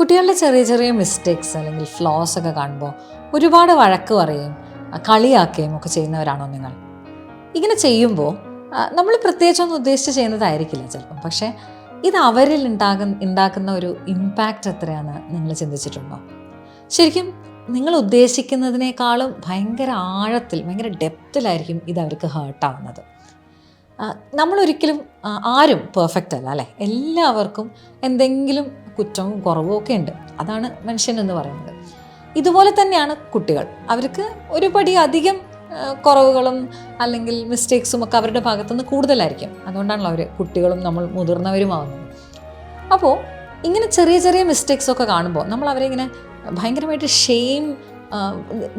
കുട്ടികളുടെ ചെറിയ ചെറിയ മിസ്റ്റേക്സ് അല്ലെങ്കിൽ ഫ്ലോസ് ഒക്കെ കാണുമ്പോൾ ഒരുപാട് വഴക്ക് പറയുകയും കളിയാക്കുകയും ഒക്കെ ചെയ്യുന്നവരാണോ നിങ്ങൾ? ഇങ്ങനെ ചെയ്യുമ്പോൾ നമ്മൾ പ്രത്യേകിച്ചൊന്നും ഉദ്ദേശിച്ച് ചെയ്യുന്നതായിരിക്കില്ല ചിലപ്പം, പക്ഷേ ഇത് അവരിൽ ഉണ്ടാക്കുന്ന ഒരു ഇമ്പാക്റ്റ് എത്രയാണെന്ന് നിങ്ങൾ ചിന്തിച്ചിട്ടുണ്ടോ? ശരിക്കും നിങ്ങൾ ഉദ്ദേശിക്കുന്നതിനേക്കാളും ഭയങ്കര ആഴത്തിൽ, ഭയങ്കര ഡെപ്തിലായിരിക്കും ഇത് അവർക്ക് ഹേർട്ടാവുന്നത്. നമ്മളൊരിക്കലും ആരും പെർഫെക്റ്റ് അല്ല അല്ലേ? എല്ലാവർക്കും എന്തെങ്കിലും കുറ്റവും കുറവും ഒക്കെ ഉണ്ട്. അതാണ് മനുഷ്യൻ എന്ന് പറയുന്നത്. ഇതുപോലെ തന്നെയാണ് കുട്ടികൾ. അവർക്ക് ഒരുപടി അധികം കുറവുകളും അല്ലെങ്കിൽ മിസ്റ്റേക്സും ഒക്കെ അവരുടെ ഭാഗത്തുനിന്ന് കൂടുതലായിരിക്കും. അതുകൊണ്ടാണല്ലോ അവർ കുട്ടികളും നമ്മൾ മുതിർന്നവരുമാവുന്നത്. അപ്പോൾ ഇങ്ങനെ ചെറിയ ചെറിയ മിസ്റ്റേക്സൊക്കെ കാണുമ്പോൾ നമ്മൾ അവരെ ഇങ്ങനെ ഭയങ്കരമായിട്ട് ഷെയിം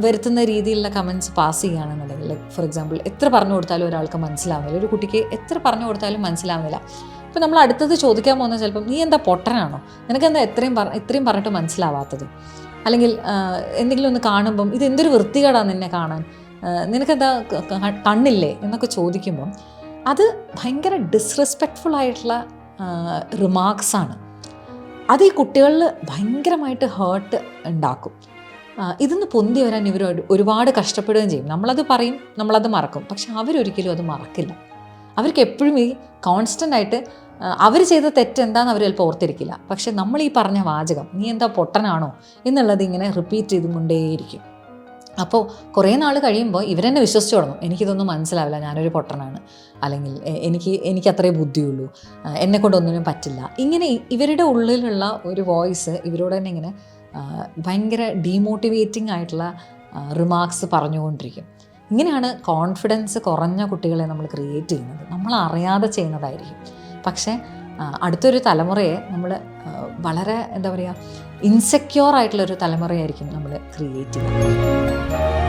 വരുത്തുന്ന രീതിയിലുള്ള കമൻറ്റ്സ് പാസ് ചെയ്യുകയാണെന്നുണ്ടെങ്കിൽ, ലൈക്ക് ഫോർ എക്സാമ്പിൾ, എത്ര പറഞ്ഞു കൊടുത്താലും ഒരാൾക്ക് മനസ്സിലാവുന്നില്ല, ഒരു കുട്ടിക്ക് എത്ര പറഞ്ഞു കൊടുത്താലും മനസ്സിലാവുന്നില്ല. ഇപ്പോൾ നമ്മൾ അടുത്തത് ചോദിക്കാൻ പോകുന്നത് ചിലപ്പം നീ എന്താ പൊട്ടനാണോ, നിനക്കെന്താ ഇത്രയും പറഞ്ഞിട്ട് മനസ്സിലാവാത്തത്, അല്ലെങ്കിൽ എന്തെങ്കിലും ഒന്ന് കാണുമ്പം ഇത് എന്തൊരു വൃത്തികേടാണ് നിന്നെ കാണാൻ, നിനക്കെന്താ കണ്ണില്ലേ എന്നൊക്കെ ചോദിക്കുമ്പം അത് ഭയങ്കര ഡിസ്റെസ്പെക്റ്റ്ഫുൾ ആയിട്ടുള്ള റിമാർക്സാണ്. അത് ഈ കുട്ടികളിൽ ഭയങ്കരമായിട്ട് ഹേർട്ട് ഉണ്ടാക്കും. ഇതൊന്ന് പൊന്തി വരാൻ ഇവർ ഒരുപാട് കഷ്ടപ്പെടുകയും ചെയ്യും. നമ്മളത് പറയും, നമ്മളത് മറക്കും, പക്ഷെ അവരൊരിക്കലും അത് മറക്കില്ല. അവർക്ക് എപ്പോഴും ഈ കോൺസ്റ്റൻ്റ് ആയിട്ട് അവർ ചെയ്ത തെറ്റ് എന്താണെന്ന് അവർ ചിലപ്പോൾ ഓർത്തിരിക്കില്ല, പക്ഷെ നമ്മൾ ഈ പറഞ്ഞ വാചകം നീ എന്താ പൊട്ടനാണോ എന്നുള്ളത് ഇങ്ങനെ റിപ്പീറ്റ് ചെയ്തുകൊണ്ടേയിരിക്കും. അപ്പോൾ കുറേ നാൾ കഴിയുമ്പോൾ ഇവരെന്നെ വിശ്വസിച്ച് തുടങ്ങും, എനിക്കിതൊന്നും മനസ്സിലാവില്ല, ഞാനൊരു പൊട്ടനാണ്, അല്ലെങ്കിൽ എനിക്ക് അത്രേ ബുദ്ധിയുള്ളൂ, എന്നെക്കൊണ്ടൊന്നിനും പറ്റില്ല. ഇങ്ങനെ ഇവരുടെ ഉള്ളിലുള്ള ഒരു വോയിസ് ഇവരോട് തന്നെ ഇങ്ങനെ ഭയങ്കര ഡീമോട്ടിവേറ്റിംഗ് ആയിട്ടുള്ള റിമാർക്സ് പറഞ്ഞുകൊണ്ടിരിക്കും. ഇങ്ങനെയാണ് കോൺഫിഡൻസ് കുറഞ്ഞ കുട്ടികളെ നമ്മൾ ക്രിയേറ്റ് ചെയ്യുന്നത്. നമ്മൾ അറിയാതെ ചെയ്യുന്നതായിരിക്കും. പക്ഷേ അടുത്തൊരു തലമുറയെ നമ്മൾ വളരെ ഇൻസെക്യൂർ ആയിട്ടുള്ളൊരു തലമുറയായിരിക്കും നമ്മൾ ക്രിയേറ്റ് ചെയ്യുന്നത്.